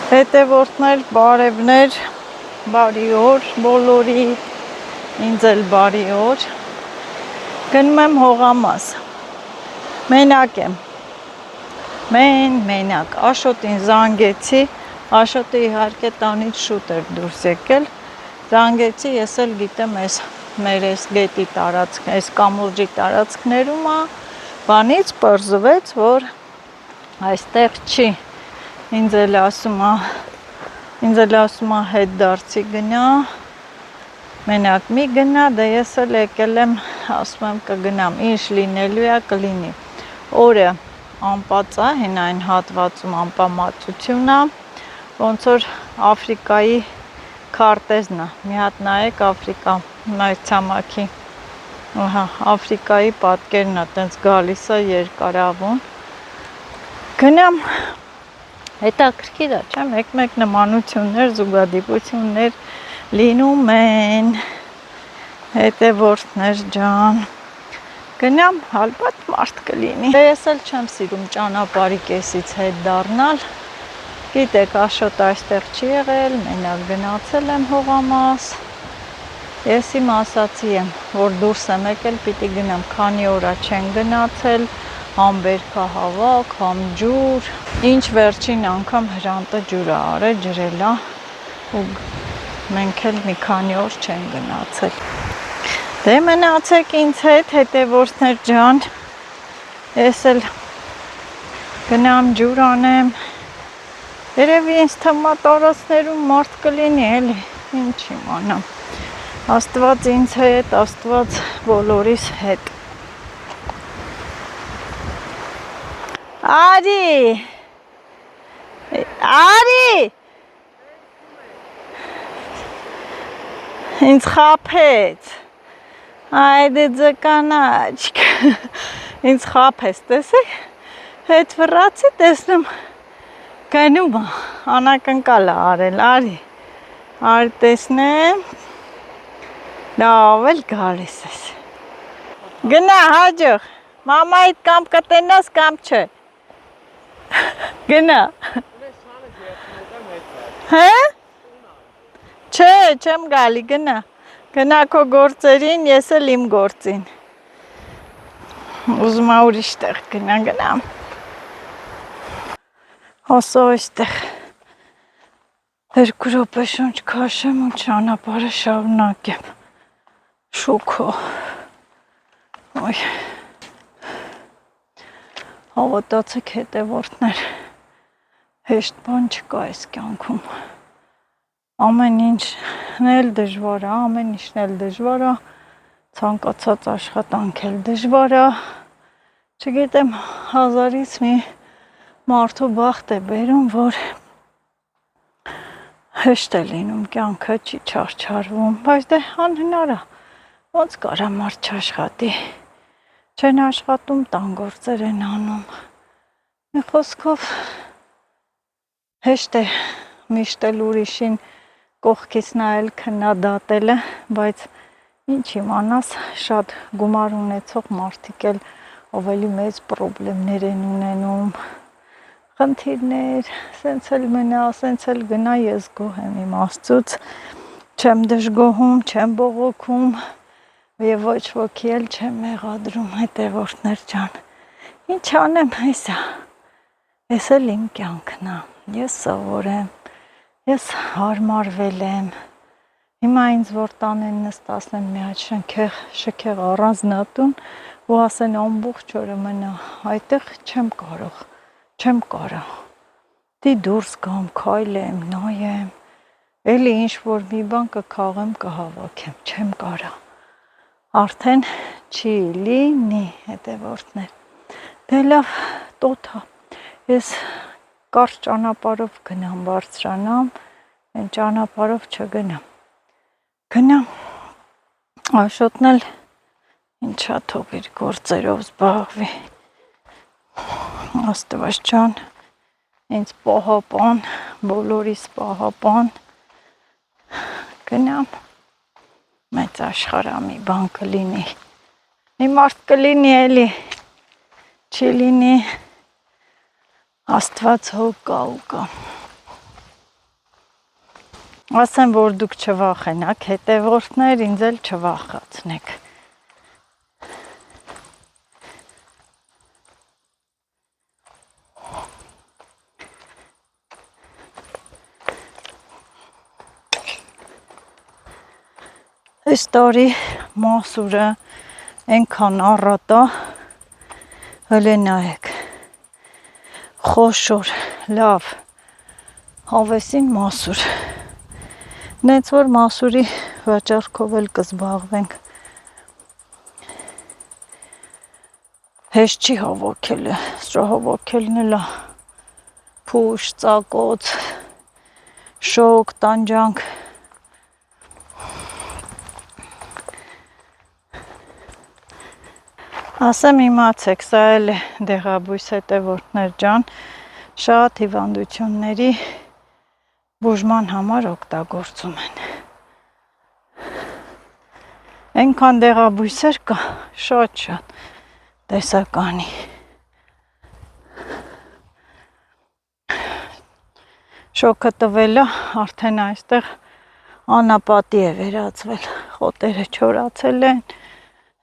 Հետևորդներ, բարևներ, բարի օր, բոլորի, ինձ էլ բարի օր, գնում եմ հողամաս, մենակ եմ, մենակ, Աշոտին զանգեցի, Աշոտը իհարկե տանից շուտ էր դուրս եկել, զանգեցի, ես էլ գիտեմ ես մեր ես գետի տարածք, ես կամուրջի տարածքներում բանից պրզվեց, որ այստեղ չի, ինձ էլ ասում հետ դարձի գնա, մենակ մի գնա, դե ես էլ եկել եմ, ասում եմ կգնամ, ինչ լինելու է կլինի, օրը անպած է, հեն այն հատվածում անպամատություն է, ոնց որ Աֆրիկայի քարտեզն է, մի հատ նայեք Աֆրիկա, մայրցամաքի, Աֆրիկայի պատկերն է, տենց գալիս է երկարավուն, գնամ, հետաքրքիր է, չէ՞, մեկ-մեկ նմանություններ, զուգադիպություններ լինում են, հետևորդներ ջան, գնամ, հալբատ մարդ կլինի, ես էլ չեմ սիրում ճանապարհի կեսից հետ դառնալ, գիտեք, Աշոտ այստեղ չի եղել, մենակ գնացել եմ հողամաս, ես իմ ասացի եմ, որ դուրս եմ եկել, պիտի գնամ, քանի օր չեն գնացել, համ բերքա հավաք, համ ջուր, ինչ վերջին անգամ Հրանտը ջուր է արել, ջրել է, ու մենք էլ մի քանի օր չեն գնացել, դե մնացեք ինձ հետ, հետևորդներ ջան, ես էլ գնամ ջուր անեմ, երևի ինձ թվում է տարածքներում մարդ կլինի, էլի, ինչ իմանամ, Աստված ինձ հետ, Աստված բոլորիս հետ, Արի, ինձ խափեց, այդե ձկանաչք, ինձ խափեց, տեսեք, հետ վռացի տեսնում, գնում է, անակնկալ է արել, արի տեսնեմ, լավ էլ գալիս ես, գնա հաջող, մամայիդ կամ կտենաս կամ չէ, գնա, հե, չէ, չեմ գալի, գնա քո գործերին, ես էլ իմ գործին, ուզում է ուրիշ տեղ գնամ, հոսո այստեղ, 2 րոպե շունչ քաշեմ ու ճանապարհը շարունակեմ, շուքո, ոյ, հավատացեք հետևորդներ, հեշտ բան չկա այս կյանքում, ամեն ինչն էլ դժվար է, ամեն ինչն էլ դժվար է, ցանկացած աշխատանք էլ դժվար է, չգիտեմ, հազարից մի մարդու բախտ է բերում, որ հեշտ է լինում կյանքը, չի չարչարվում, բայց դե անհնար է, ոնց կարա մարդ չաշխատի, չեն աշխատում, տան գործեր են անում, մի խոսքով հեշտ է միշտ էլ ուրիշին կողքից նայել քննադատելը, բայց ինչ իմանաս, շատ գումար ունեցող մարդիկ էլ ավելի մեծ պրոբլեմներ են ունենում, խնդիրներ, սենց էլ մնա, սենց էլ գնա, ես գոհ եմ իմ Աստծուց, չեմ դժգոհում, չեմ բողոքում և ոչ ոքի էլ չեմ մեղադրում, հետևորդներ ջան, ինչ անեմ հեսա, ես էլ իմ կյանքն է, ես սովոր եմ, ես հարմարվել եմ, հիմա ինձ որ տանեն նստացնեն մի հատ շքեղ առանձնատուն ու ասեն ամբողջ օրը մնա, այդտեղ չեմ կարող, դի դուրս գամ, քայլեմ, նայեմ, էլի ինչ որ մի բան կքաղեմ, կհավաքեմ, չեմ կարա, արդեն չի լինի հետևորդներ, դե լավ տոթա, ես կարճ ճանապարհով գնամ, բարձրանամ, այն ճանապարհով չգնամ, գնամ, Աշոտն էլ ինչա թող իր գործերով զբաղվի, Աստված ջան, ինձ պահապան, բոլորիս պահապան, գնամ, մեծ աշխարհ մի բան կլինի, մի մարդ կլինի էլի, չի լինի, Աստված հոգ կա ու կա, Ասեմ, որ դուք չվախենաք, հետևորդներ, ինձ էլ չվախացնեք։ Այս տարի մասուրը այնքան առատ է, հələ նայեք, խոշոր, լավ, հավեսին մասուր, նենց որ մասուրի վաճառքով էլ կզբաղվենք, հեշտ չի հավաքելը, սրա հավաքելն էլ է փուշ, ծակոց, շոկ, տանջանք, ասեմ իմացեք, սա էլ է դեղաբույս հետևորդներ ջան, շատ հիվանդությունների բուժման համար օգտագործում են։ Այնքան դեղաբույսեր կա, շատ տեսականի։ Շոկը տվել է, արդեն այստեղ անապատի է վերածվել, խոտերը չորացել են,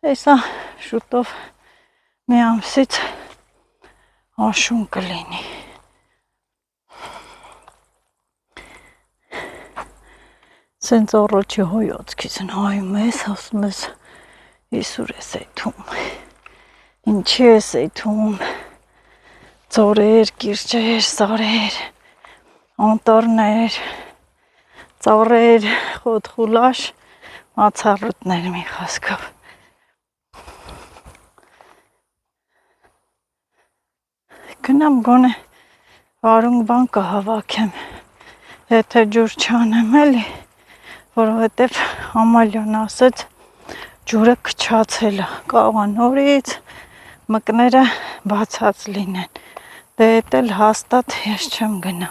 հեսա շուտով մի ամսից աշուն կլինի։ Սենց առաջի հոյոցքից են հայում ես, ասում ես իսուր ես էթում, ինչի ես էթում, ծորեր, կիրճեր, սարեր, անտառներ, ծառեր, խոտխուլաշ, մացառուտներ մի խոսքով։ Գնամ գոնե վարունգ բան կհավաքեմ, եթե ջուր չանեմ էլի, որովհետև Ամալյան ասեց ջուրը քչացել է, կարող է նորից մկները բացած լինեն, դե էդ էլ հաստատ ես չեմ գնա,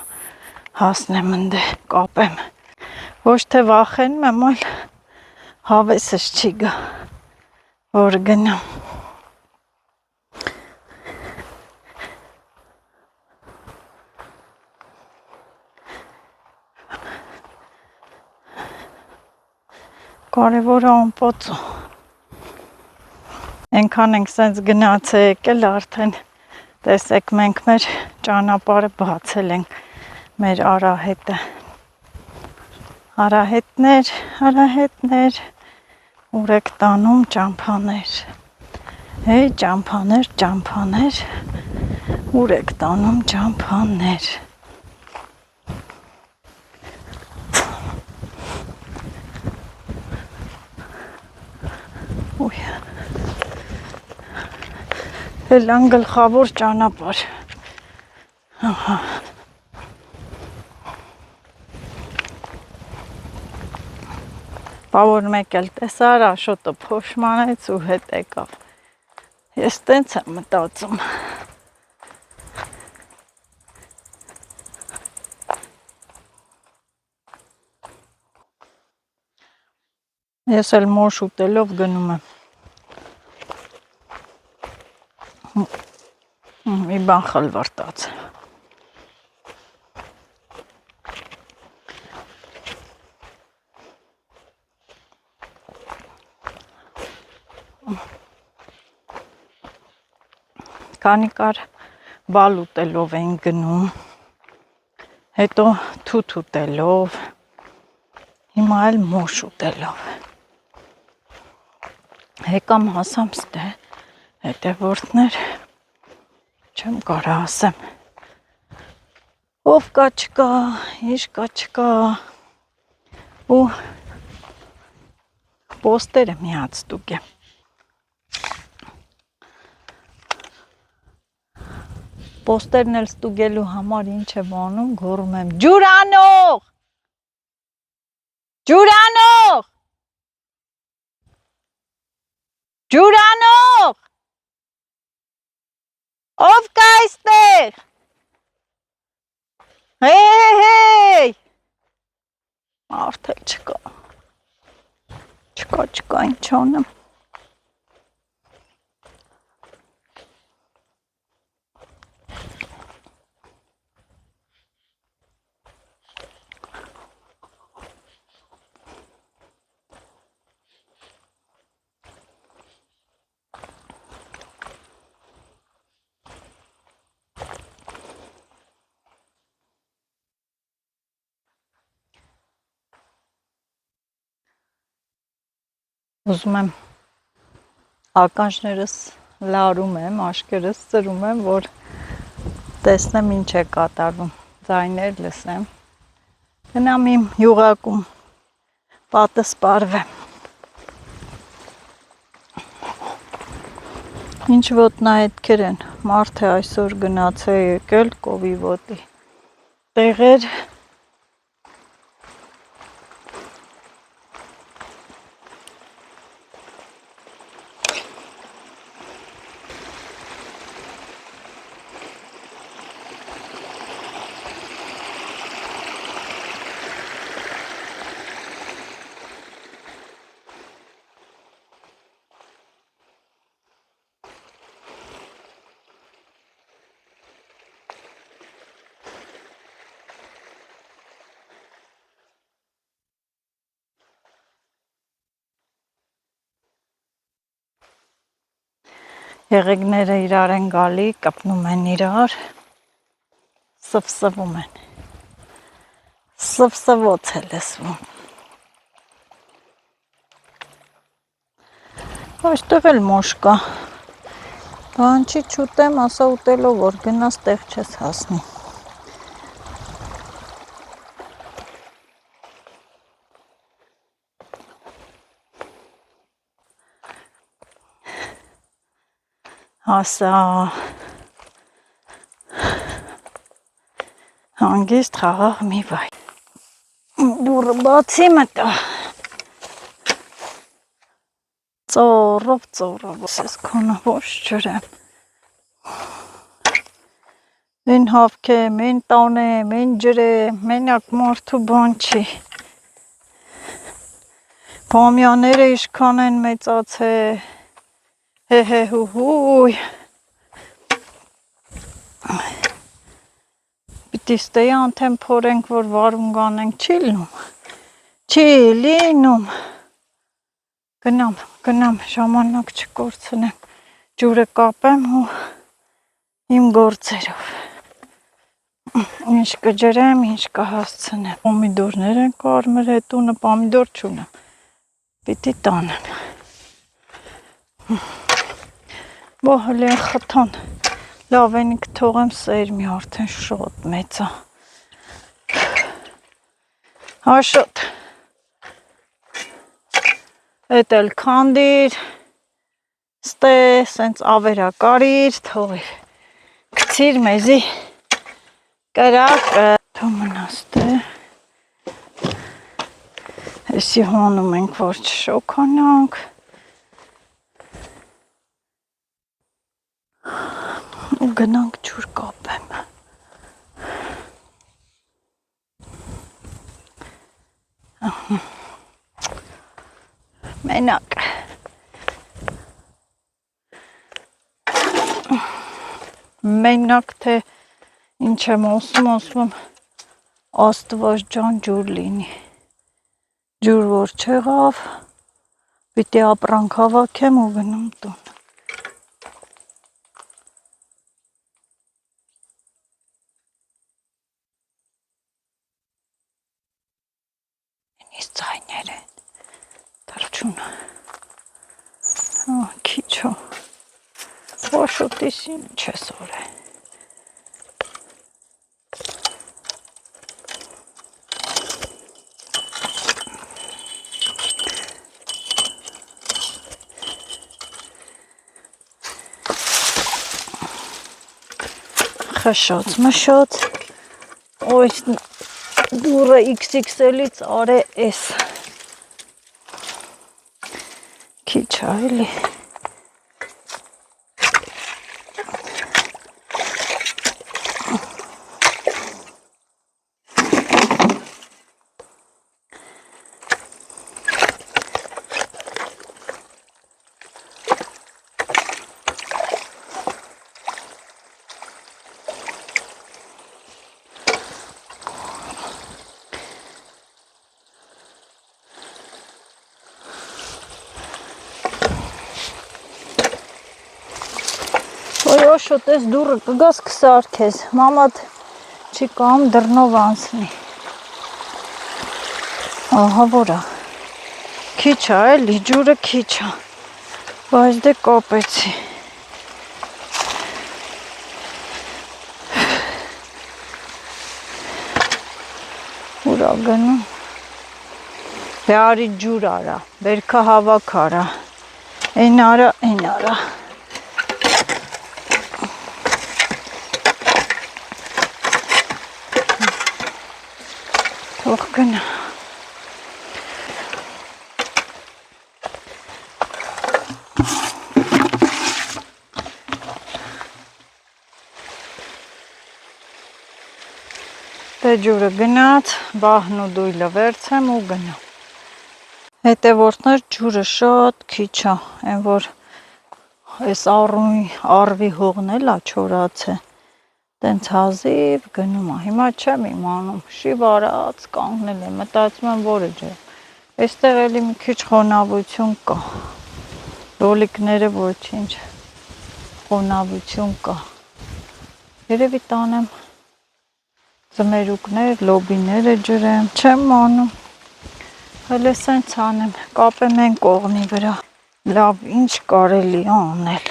հասնեմ ընդե կապեմ, ոչ թե վախենում եմ, այլ հավեսս չի գա, որ գնամ։ Կարևորը անպածո, ենքան ենք սենց գնաց է եկել արդեն, տեսեք մենք մեր ճանապարհը բացել ենք, մեր արահետը, արահետներ, ուր եք տանում ճամփաներ, հեյ ճամփաներ, ուր եք տանում ճամփաներ, Հելան գլխավոր ճանապարհ, ահա, բա որ մեկ էլ տեսար Աշոտը փոշմանեց ու հետ եկավ, ես տենց եմ մտածում, ես էլ մոշ ուտելով գնում եմ, մի բան խլվրտաց, քանի կար բալ ուտելով են գնում, հետո թութ ուտելով, հիմա էլ մոշ ուտելով, հեկամ հասամ ստե, հետևորդներ, չեմ կարա ասեմ, ով կա չկա, ինչ կա չկա, ու պոստերը միած տուկ եմ, պոստերն էլ ստուգելու համար ինչ եմ անում, գոռում եմ ջուրանող, ջուրանող, ջուրանող, ով կա այստեղ, հեյ, մարդ էլ չկա, ինչ անեմ, ուզում եմ ականջներս լարում եմ, աշկերս ծրում եմ, որ տեսնեմ ինչ է կատարվում, ձայներ լսեմ, գնամ իմ յուղակում, պատը սպարվեմ։ Ինչ ոտնահետքեր են, մարդ է այսօր գնաց է եկել կովի ոտի տեղեր, եղեգները իրար են գալի, կպնում են իրար, սվսվում են, սվսվոց է լսվում, այստեղ էլ մոշ կա, բան չի չուտեմ, ասա ուտելով որ գնաս տեղ չես հասնի, ասա հանգիստ խաղաղ մի վայ, դուրը բացի մտա, ծորով, ես քոնը ոչ ջրեմ, են հավքեմ, են տանեմ, են ջրեմ, մենակ մարդու բան չի, բամյաները իշքան են մեծացել, հուհույ, պիտի ստեի անթեմ փորենք, որ վարուն գանենք, չի լինում, գնամ, ժամանակ չկորցնեմ, ջուրը կապեմ ու իմ գործերով, ինչ կջրեմ, ինչ կհասցնեմ, պոմիդորներ են կարմիր հետունը, պոմիդոր չունեմ, պիտի տանեմ, բահել են խթան, լավ են կթողեմ սերմի արդեն շոտ մեծա, հաշոտ, էտ էլ կանդիր, ստե, սենց ավերակարիր, թողիր, կցիր մեզի, կրակը, թո մնաս տե, հեսի հոնում ենք, որ չշոքանանք, ու գնանք ջուր կապեմ, մենակ թե ինչ եմ ասում աստված ջան ջուր լինի, ջուր որ չեղավ, պիտի ապրանք հավաքեմ ու գնամ տուն, ինիս ձայներ են, թրջունը, քիչ հո, Աշոտիս ինչ ես օրե, խշոց մշոց, այս դուրը XXL-ից արե S, քիչ այլի, Աշոտ ես դուրը կգաս կսարքես, մամատ չի կամ դռնով անցնի, ահա որա, Քիչ է, էլի ջուրը քիչ է։ Բայց դե կապեցի։ Ուրա գնում։ Դե արի ջուր արա, բերքա հավաք արա։ Էն արա, էն արա։ Թող գնա։ Դե ջուրը գնաց, բահն ու դույլը վերցեմ ու գնամ։ Հետևորդներ ջուրը շատ քիչ է, այն որ այս առվի հողն էլ է չորած է, տենց հազիվ գնում է, հիմա չեմ իմանում, շիվ արած կանգնել է, մտածում եմ որը ջեր, այստեղ էլի մի քիչ խոնավություն կա, լոլիկները ոչինչ, խոնավություն կա, երևի տանեմ ձմերուկներ, լոբիները ջրեմ, չեմ անում, հələ սենց անեմ, կապեմ են կողմի վրա, լավ ինչ կարելի անել,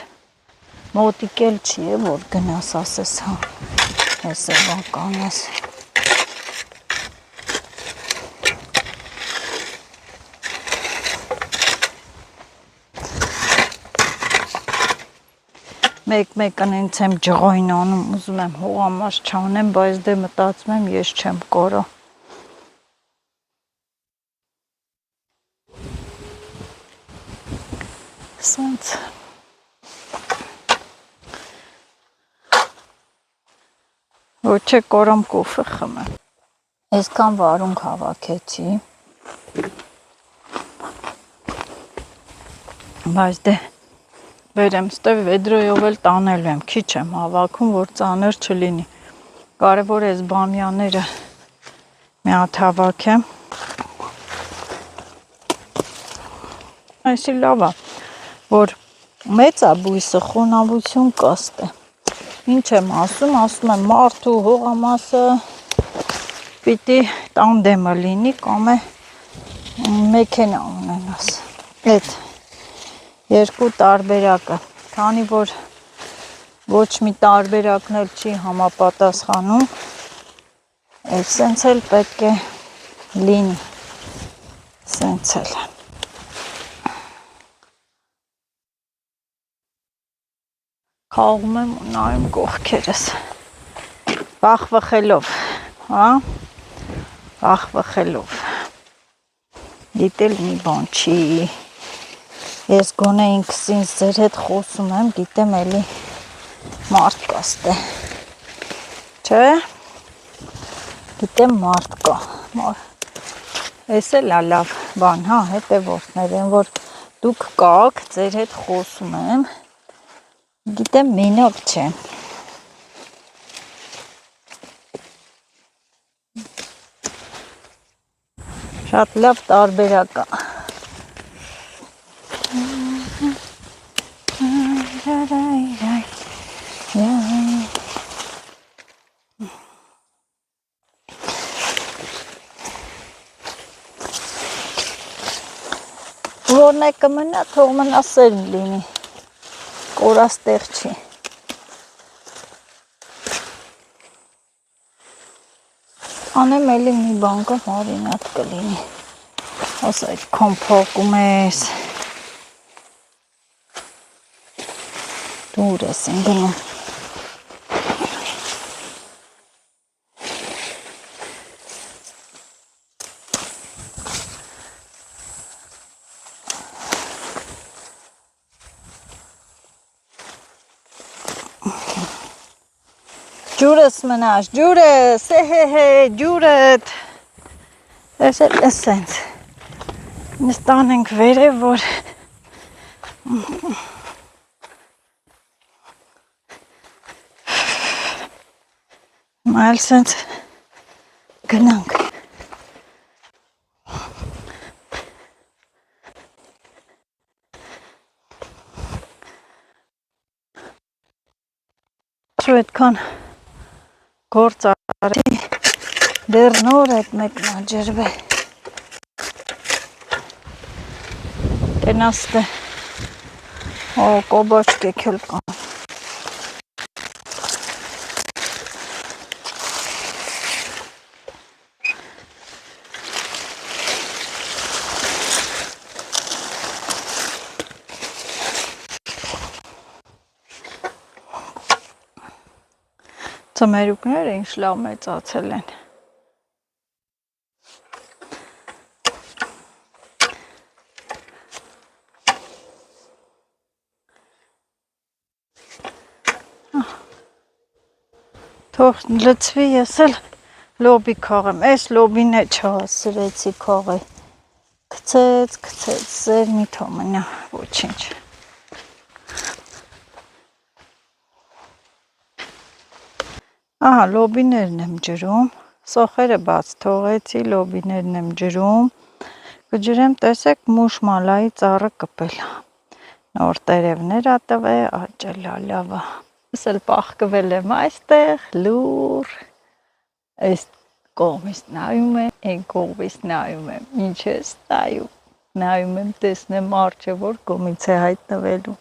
մոտիկ էլ չի է, որ գնաս ասես հա, ես է բական ես, մեկ-մեկն ինձ եմ ջղային անում, ուզում եմ հողամաս չանեմ, բայց դե մտածում եմ ես չեմ կարա։ Սենց։ Ոչ է կարամ կոֆե խմեմ։ Այսքան վարունգ հավաքեցի։ Բայց դե վերեմ ստե վեդրոյով էլ տանելու եմ, քիչ եմ հավաքում, որ ծանր չլինի։ Կարևոր է այս բամյաները մի հատ հավաքեմ։ Այսի լավ է, որ մեծ է բույսը, խոնավություն կստե։ Ինչ եմ ասում եմ մարդու հողամասը պիտի տանդեմը լինի, կամ է մեքենա ունենաս։ Այդ երկու տարբերակը, քանի որ ոչ մի տարբերակն էլ չի համապատասխանում, այդ սենց էլ պետք է լինի, սենց էլ։ Խաղում եմ ու նայում կողքերս, վախվխելով, հա, վախվխելով, դիտել մի բան չի, ես գոնե ինքս ինձ ձեր հետ խոսում եմ, գիտեմ էլի մարդ կաստե, չէ, գիտեմ մարդ կա, ես էլ լավ բան, հա, հետևորդներ են, որ դուք կաք, ձեր հետ խոսում եմ, գիտեմ մենակ չեմ, շատ լավ տարբերակ է, որն է կմնա, թող մնա սերմ լինի, կորաստեղ չի։ Անեմ էլի մի բանկը մարինատ կլինի, ոս այդ կոմպոկում ես, դուր ես են գնում։ Ջուրս մնաս, ջուրս, հե, ջուրըտ, ես էլ սենց, նստանենք վերև, որ մայլ սենց գնանք։ Շու էդքան գործ արի, դեր նոր էդ մեկնա ջրվե։ գնաս դե օ կոբոչկե քելկան Ծմերուկները ինչ լավ մեծացել են Թող լցվի ես էլ լոբի քաղեմ, այս լոբին է չհասրեցի քաղի, կցեց, սեր մի թոմնա, ոչինչ։ Ահա, լոբիներն եմ ջրում, սոխերը բաց թողեցի, լոբիներն եմ ջրում, կջրեմ տեսեք մուշ մալայի ծառը կպել, նոր տերևներ ատվե, աճելալավա։ Ես էլ պախկվել եմ այստեղ, լուր, այս կողմից նայում եմ, այն կողմից նայում եմ, ինչ ես նայում եմ, տեսնեմ արջը որ կողմից է հայտնվելու,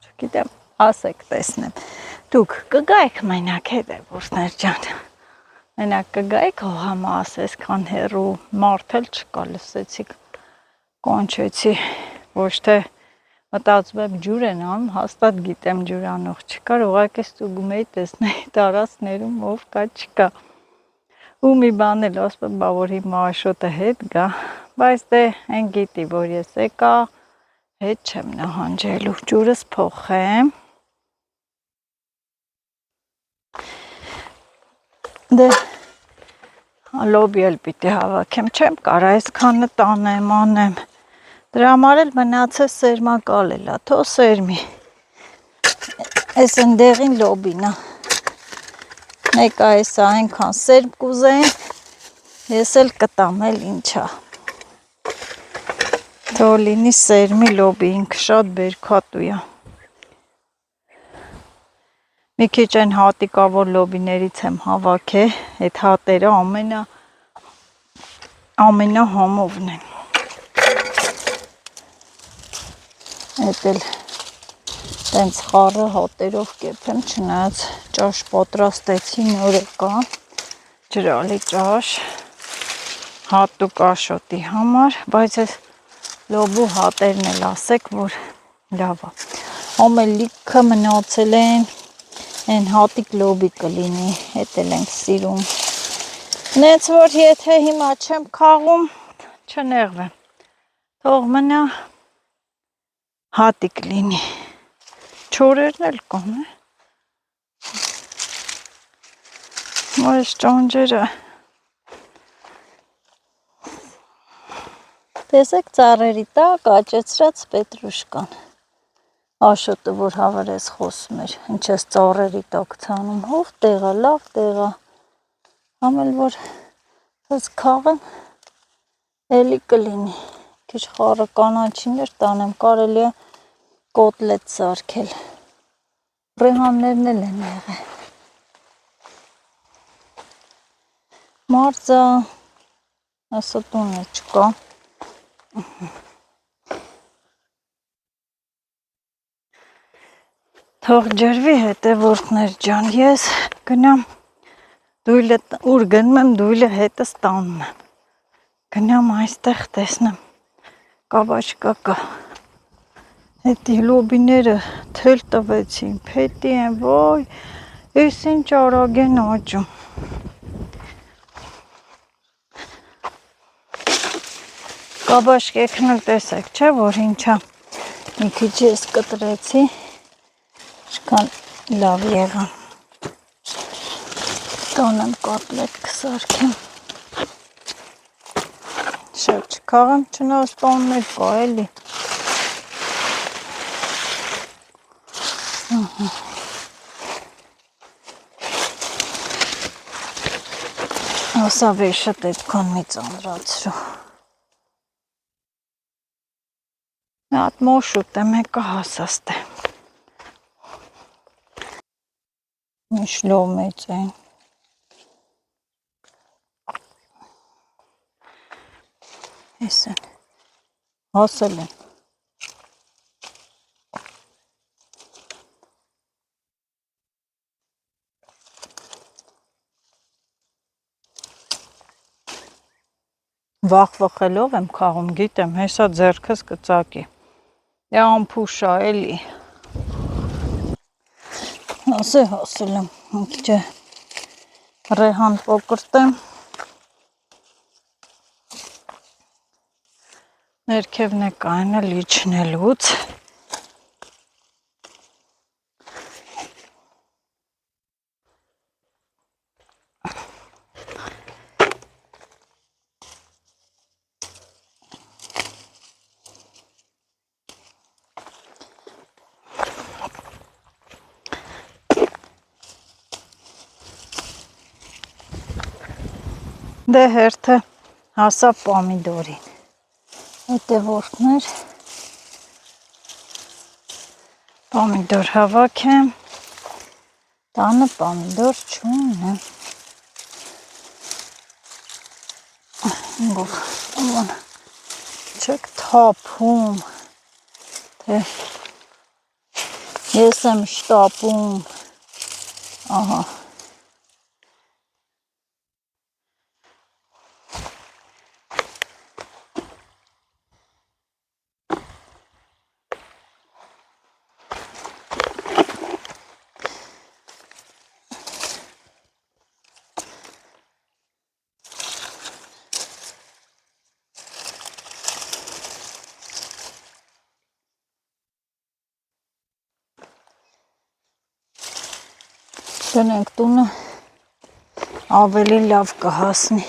չգիտեմ, ասեք տեսնեմ, դուք կգայք մենակ հետևորդներ ջան, մենակ կգայք հողամը ասես կան հեռու, մարդ էլ չկա լսեցիք, կոնչեցի, ոչ թե մտածում եմ ջուր են անում, հաստատ գիտեմ ջուրանող չկար, ուղղակի ստուգում էի տեսնեի տարածքներում ով կա չկա։ Ու մի բան էլ ասում եմ, բա որ հիմա Աշոտը հետ գա, բայց դե այն գիտի, որ ես եկա, հետ չեմ նահանջելու, ջուրս փոխեմ։ Դե լոբի էլ պիտի հավաքեմ, չեմ կարա այսքանը տանեմ, անեմ։ Դրա համար էլ մնացես սերմակալ էլա, թող սերմի, ես ընդեղին լոբինա, մեկա եսա այնքան սերմ կուզեն, ես էլ կտամ էլ ինչա, թող լինի սերմի լոբի, ինքը շատ բերքատույա, մի քիչ այն հատիկավոր լոբիներից եմ հավաքը, այդ հատերը ամենահամովն են, Էդ էլ տենց խառը հատերով կեպեմ, չնայած ճաշ պատրաստեցի նոր եկա, ջրալի ճաշ, հատուկ Աշոտի համար, բայց այս լոբու հատերն էլ ասեք, որ լավ է, ամեն լիքը մնացել են, այն հատիկ լոբի կլինի, էդ էլ ենք սիրում, նենց որ եթե հիմա չեմ քաղում, չնեղվեմ, թող մնա, հատիկ լինի, չորերն էլ կան, այս ճանջերը, տեսեք ծառերի տակ աճեցրած պետրուշկան, Աշոտը որ հավերես խոսում էր, ինչ ես ծառերի տակ ցանում, հով տեղա, լավ տեղա, համել որ ես քաղեմ, էլի կլինի, քիչ խառը կանաչիներ տանեմ, կարելի է կոտլետ սարքել, ռեհաններն էլ են եղել, մարձա, ասա տունը չկա, թող ջրվի հետևորդներ ջան, ես գնամ, դույլը, ուր գնում եմ, դույլը հետս տանում եմ, գնամ այստեղ տեսնեմ, կաբաչկա կա, հետի լոբիները թել տվեցին, փետի են, ոյ, ես ինչ արագ են աճում, կաբաչկեքն էլ տեսեք, չէ, որ ինչա, մի քիչ ես կտրեցի, ինչքան լավ եղան, տանեմ կոտլետ կսարքեմ, շատ չքաղեմ, չնայած տաններ կա էլի, ասա վեշը դեպքան մի ծանրացրու, մի հատ մոշուտ է, մեկը հասաստ է, ինչ լով մեծ են, ես են, հասել են։ Վախվախելով եմ քաղում, գիտեմ, հեսա ձեռքս կծակի։ Դե ամփուշա էլի։ Հասել եմ, մի քիչ ռեհան պոկրտեմ։ Ներքևն է կայանը լիչնելուց։ Դե հերթը հասա պամիդորին։ Հետևորդներ, պամիդոր հավաքեմ, տանը պամիդոր չունեմ։ Ով չեք թափում, թե ես եմ շտապում, ահա։ Դնենք տունը ավելի լավ կհասնի։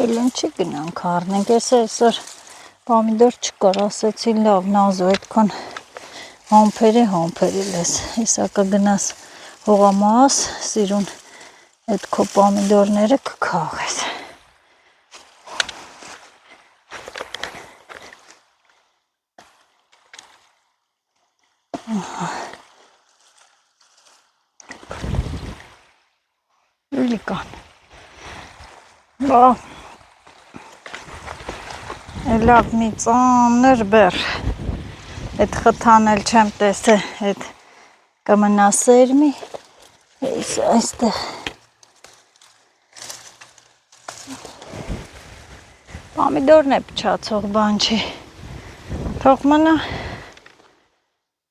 Էլեն չի գնանք առնենք, ես այսօր պամիդոր չկար, ասեցի լավ նազու այդքան համբերի լես, հեսա կգնաս հողամաս, սիրուն այդ քո պամիդորները կքաղես։ Ուլի կան։ Բա, լավ մի ծանր բեր, այդ խթան էլ չեմ տեսե, այդ կմնա սերմի, այստեղ։ Պամիդորն է փչացող բան չի, թող մնա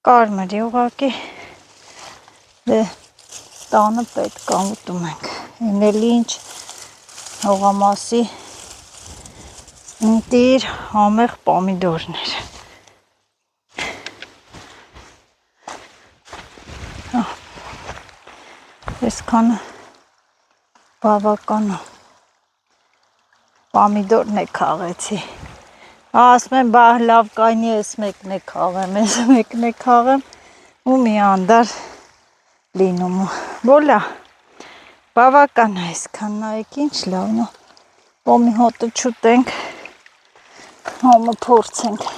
կարմրի ուղղակի, դե տանը պետք է ուտում ենք, են էլ ինչ հողամասի ընտիր համեղ պամիդորներ։ Այսքանը բավական պամիդորն է քաղեցի։ Ասում եմ, բա լավ կայնի ես մեկն է քաղեմ, ես մեկն է քաղեմ ու մի անդար լինում ու բոլա բավական է այսքան նայեք ինչ լավն է։ Պոմի հոտը չուտենք, համը փորձենք։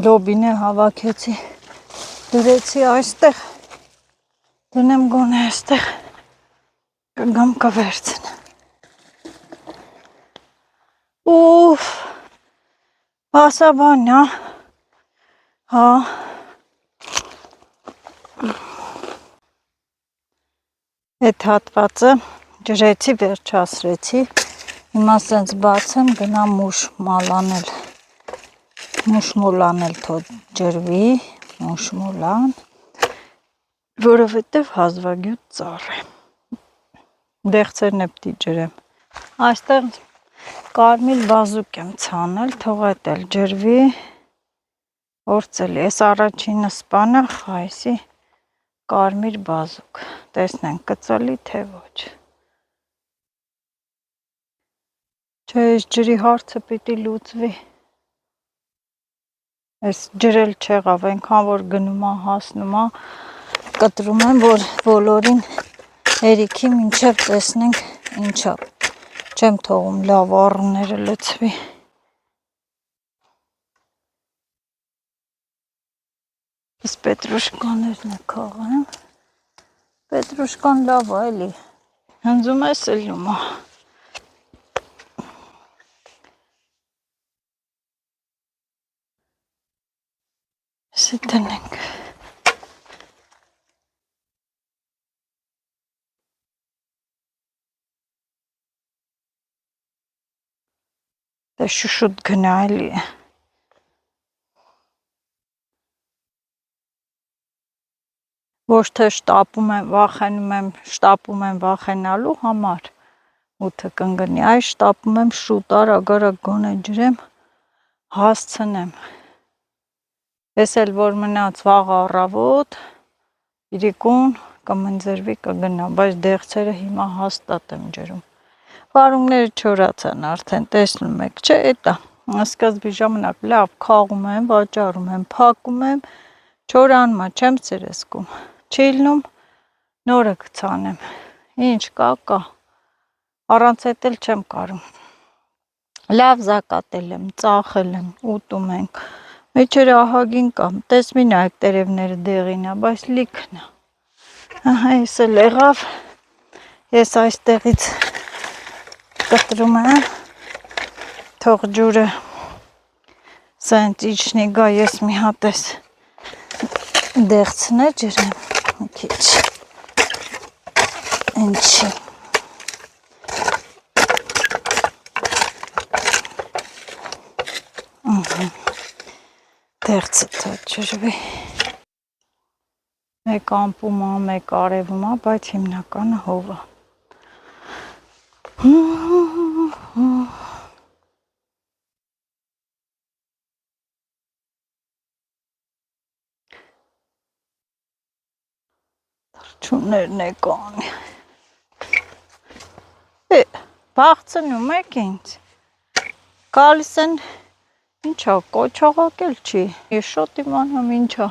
Լոբինը հավաքեցի, դրեցի այստեղ, դնեմ գոնե այստեղ, կգամ կվերցնեմ։ Ուֆ, ասա բան, հա, այդ հատվածը ջրեցի, վերջասրեցի, հիմա սենց բացեմ, գնամ մուշ մալանել, մուշմոլ անել թող ջրվի, մուշմոլան, որովհետև հազվագյուտ ծառ է, դեղցերն է պտի ջրեմ, այստեղ կարմիր բազուկ եմ ցանել, թող այդ էլ ջրվի, որցելի, ես առաջինը սպանը խայսի կարմիր բազուկ, տեսնենք կծալի թե ոչ։ Չէ, այս ջրի հարցը պիտի լուծվի։ Այս ջրել չեղավ, այնքան որ գնում է, հասնում է, կտրում եմ, որ բոլորին հերիքի մինչև տեսնենք ինչա։ Չեմ թողում լավ առուները լցվի։ Իս պետրուշկաներն է քաղեմ։ Պետրուշկան լավ է, էլի։ Հնձում ես էլում է։ Սի տնենք։ Դե շուշուտ գնա էլի է։ Ոչ թե շտապում եմ, վախենալու համար ութը կընկնի, այ շտապում եմ շուտ արագ գոնե ջրեմ, հասցնեմ։ Ես էլ որ մնաց վաղ առավոտ, իրիկուն կմնձրվի կգնա, բայց դեղցերը հիմա հաստատ եմ ջրում։ Վարունգները չորացան արդեն, տեսնում եք, չէ, էտա, սկզբի ժամանակ լավ քաղում եմ, վաճառում եմ, փակում եմ, չորանում է, չեմ ցերեսկում, չի լնում, նորը կցանեմ, ինչ կա, առանց էդ էլ չեմ կարում։ Լավ զակատել եմ, ծախել եմ, ուտում ենք, մեջերը ահագին կամ, տես մի նայեք տերևները դեղին է, բայց լիքն է։ Ահա ես էլ եղավ, ես այստեղից կտրում եմ, թող ջուրը սենց իջնի գա, ես մի հատ ես դեղցնե ջրեմ, մի քիչ, ինչի։ Դեղցը թա ջրվի։ Մեկ ամպում է, մեկ արևում է, բայց հիմնականը հողը։ Թռչուններն է կանի։ Բաղցնում եք ինձ։ Գալիս են, ինչա, կոչաղակել չի։ Ես շոտ իմանամ ինչա։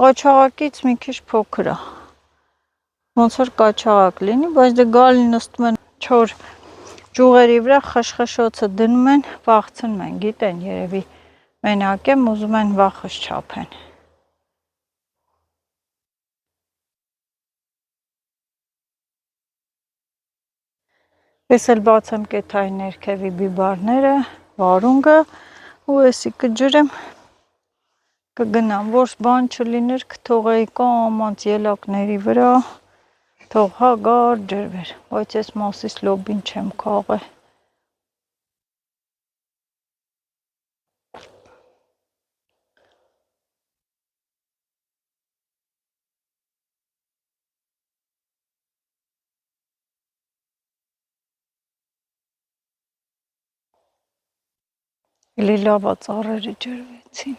Կոչաղակից մի քիչ փոքր է։ Ոնց որ կոչաղակ լինի, բայց դե գալի նստում են չոր ճյուղերի վրա, խշխշոցը դնում են, բաղցնում են, գիտեն երևի մենակ եմ, ուզում են վախս չափեն։ Ես էլ բացեմ կեթայի ներքևի բիբարները, վարունգը ու էսի կջրեմ, կգնամ, որ բան չլիներ, կթողեի կամանց ելակների վրա, թող հագար ջրվեր, բայց ես մասիս լոբին չեմ քաղել։ Էլի լավ է ծառերը ջրվեցին։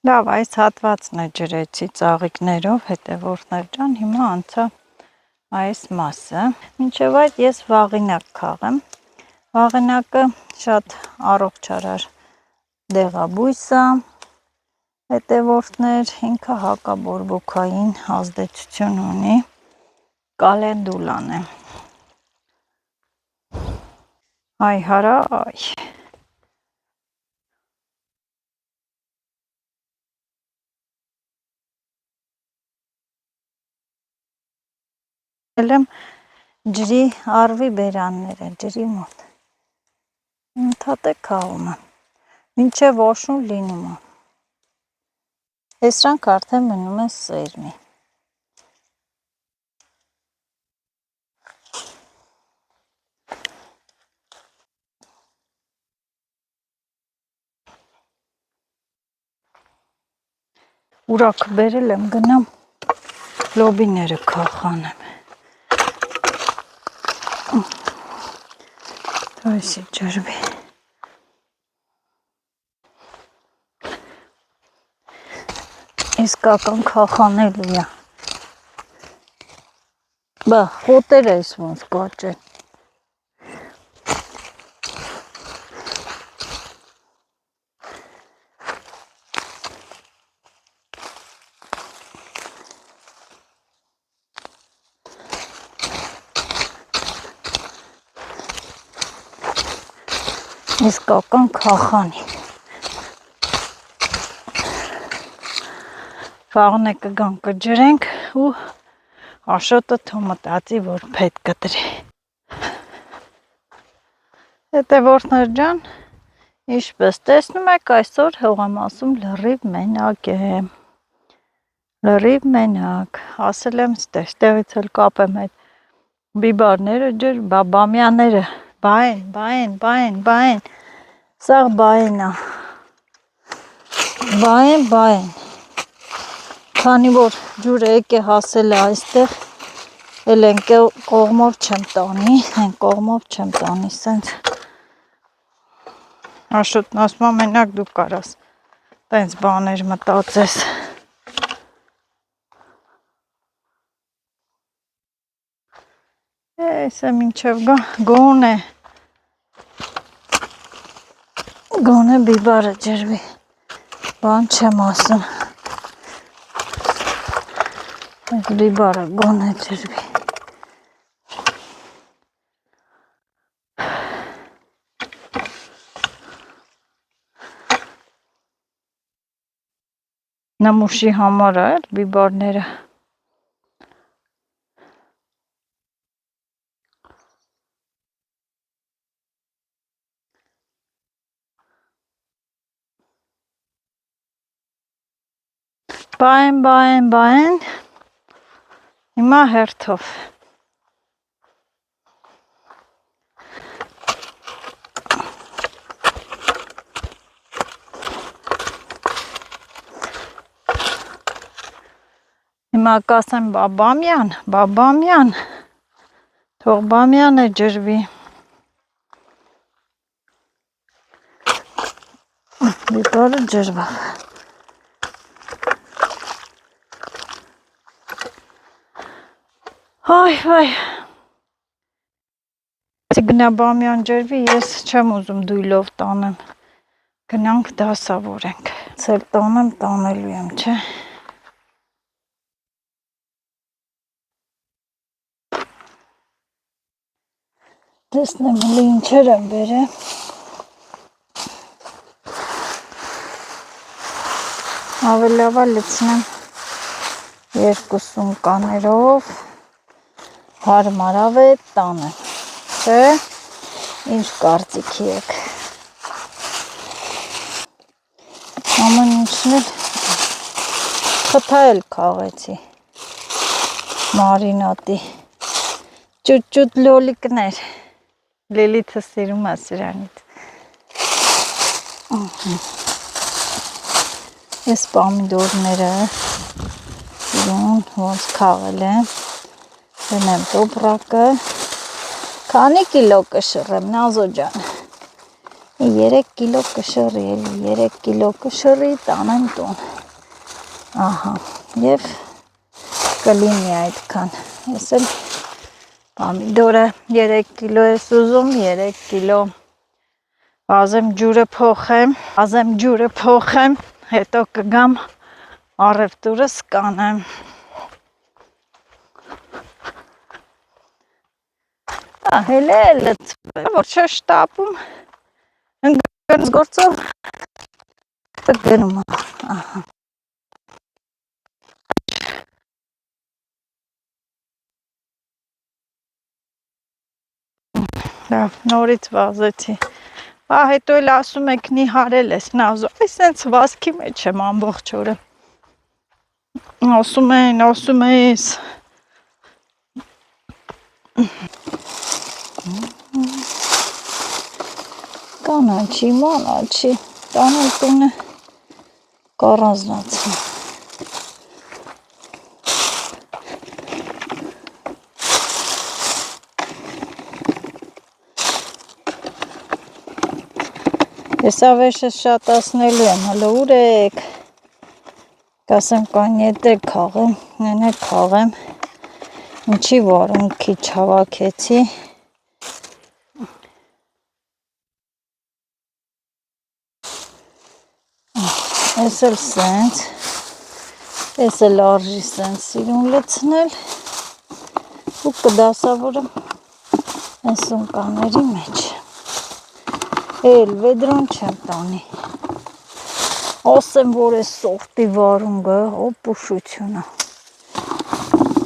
Լավ, այս հատվածն է ջրեցի ծաղիկներով, հետևորդներ ջան, հիմա անցա այս մասը։ Մինչև այդ ես վաղինակ քաղեմ։ Վաղինակը շատ առողջարար դեղաբույս է, հետևորդներ, ինքը հակաբորբոքային ազդեցություն ունի, կալենդուլան է։ Այ հարայ։ Եմ ջրի արվի բերանները, ջրի մոտ։ Ընդհատե քաղում եմ, մինչև օշուն լինում է։ Հեսրանք արդեն մնում են սերմի։ Ուրակ բերել եմ, գնամ լոբիները քաղանեմ։ Դույսի ջրվի։ Իսկական քախանելու է։ Բա, խոտեր էս ոնց կաճեն։ Իսկական քախանի։ Վաղն է կգան կջրենք ու Աշոտը թոմտածի, որ փետ կտրի։ Հետևորդներ ջան, ինչպես տեսնում եք, այսօր հողամասում լրիվ մենակ է։ Լրիվ մենակ։ Ասել եմ ստեղից էլ կապեմ այդ բիբարները ջր, բաբամյաները, բային, սաղ բային է, բային, քանի որ ջուրը եկ է հասել է այստեղ, էլ են կողմով չեմ տանի, են կողմով չեմ տանի, սենց, Աշոտն ասում է մենակ դու կարաս, տենց բաներ մտածես, Էս է մինչև գոնե բիբարը ջրվի, բան չեմ ասում, այս բիբարը գոնե ջրվի, նմուշի համար է բիբարները, Բային, հիմա հերթով, հիմա կասեմ բաբամյան, թող բամյանը ջրվի, բիբարը ջրվավ, Այ, գնա բամյան ջրվի, ես չեմ ուզում դույլով տանեմ, գնանք դասավորենք, ցել տանեմ, տանելու եմ, չէ, տեսնեմ հլի ինչեր եմ բերեմ, ավելավա լցնեմ 2 սումկաներով, հարմարավետ տանեմ, չէ, ինչ կարծիքի եք, ամեն ինչն էլ խթա էլ քաղեցի, մարինատի, ճուտ լոլիկներ, Լիլիթը սիրում է սրանից, ես պամիդորները սիրուն ոնց քաղել եմ, դնեմ տոպրակը, քանի կիլո կշռեմ, Նազո ջան, 3 կիլո կշռի, 3 կիլո կշռի, տանեմ տուն, ահա, և կլինի այդքան, ես էլ պամիդորը 3 կիլո ես ուզում, 3 կիլո, վազեմ ջուրը փոխեմ, հետո կգամ առևտուրս կանեմ, հել է լծվել, որ չշտապում, ընգրնց գործով գնում, ահա, նորից վազեցի, հետո էլ ասում եք նիհարել ես Նազո, այս սենց վազքի մեջ եմ ամբողջ օրը, ասում ես, կանաչի, տանեմ տունը կառանձնացնեմ, ես ավեշս շատացնելու եմ, հլը ուր եք, Կասեմ կանյետը քաղեմ, նենե քաղեմ, ինչի վարում քիչ հավաքեցի, ես էլ սենց, ես էլ արժի սենց սիրուն լցնել ու կդասավորեմ այս սունկաների մեջ, էլ վեդրոն չեմ տանի, ասեմ, որ ես սորտի վարում գը, օպուշությունը,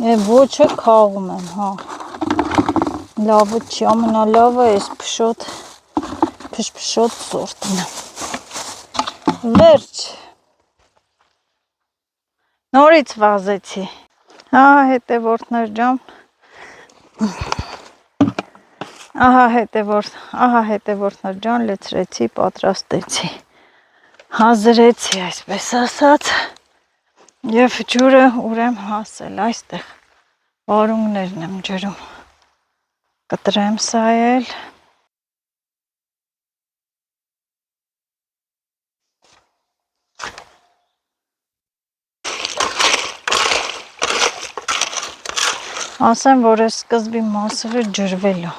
և ոչը քաղում եմ, հա, լավը չի, ամենալավը ես փշփշոտ սորտն եմ, վերջ, նորից վազեցի, հա հետևորդներ ջան, ահա հետևորդներ ջան, լցրեցի, պատրաստեցի, հազրեցի, այսպես ասած, և ջուրը ուր եմ հասել, այստեղ վարունգներն եմ ջրում, կտրեմ սա էլ, ասեմ, որ ես սկզբի մասերը ջրվելու,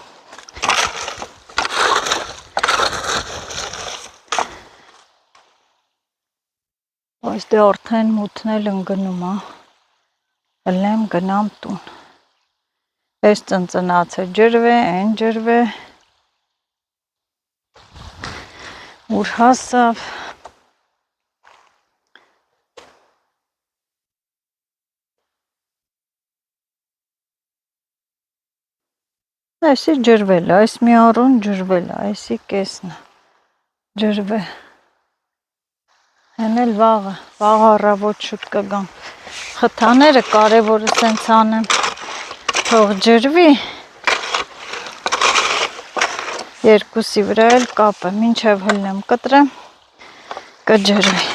բայց դե արդեն մութն էլ ընգնում, ըլեմ գնամ տուն, ես ծնծնացը ջրվե, են ջրվե, ուր հասավ, այսի ջրվել, այս մի առուն ջրվել, այսի կեսն ջրվե, հեն էլ վաղը առավոտ շուտ կգամ, խթաները կարևորը սենց անեմ, թող ջրվի, երկուսի վրա էլ կապեմ, մինչև հլնեմ կտրեմ, կջրվի,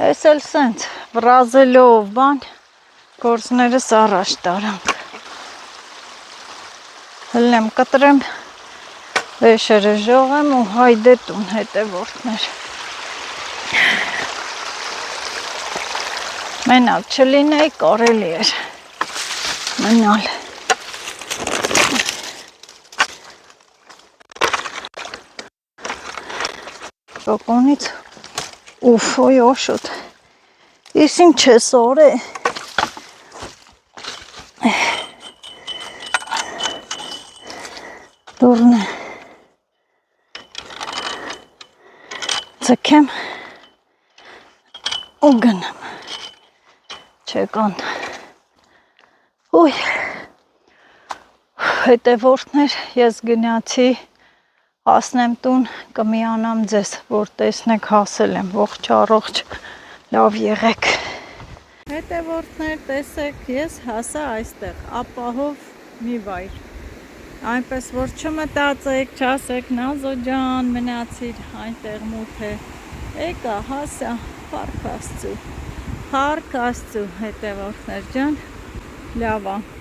ես էլ սենց վրազելով բան, գործներս առաջ տարանք, հլնեմ կտրեմ, վեշերը ժողեմ ու հայդե տուն հետևորդներ, մենակ չլինեի կարելի էր մնալ, շոկոնից, ուֆ, ոյ օշոտ, ես ինչ ես օր է, դուրն է, ձգեմ ու գնեմ, չեկան, ուй, հետևորդներ, ես գնացի, հասնեմ տուն, կմիանամ ձեզ, որ տեսնեք հասել եմ, ողջ առողջ, լավ եղեք, հետևորդներ տեսեք, ես հասա այստեղ, ապահով մի վայր, այնպես որ չմտածեք, չասեք Նազո ջան, մնացիր այնտեղ մութ է, եկա հասա, փառք Աստծու, հետևորդներ ջան, լավ է,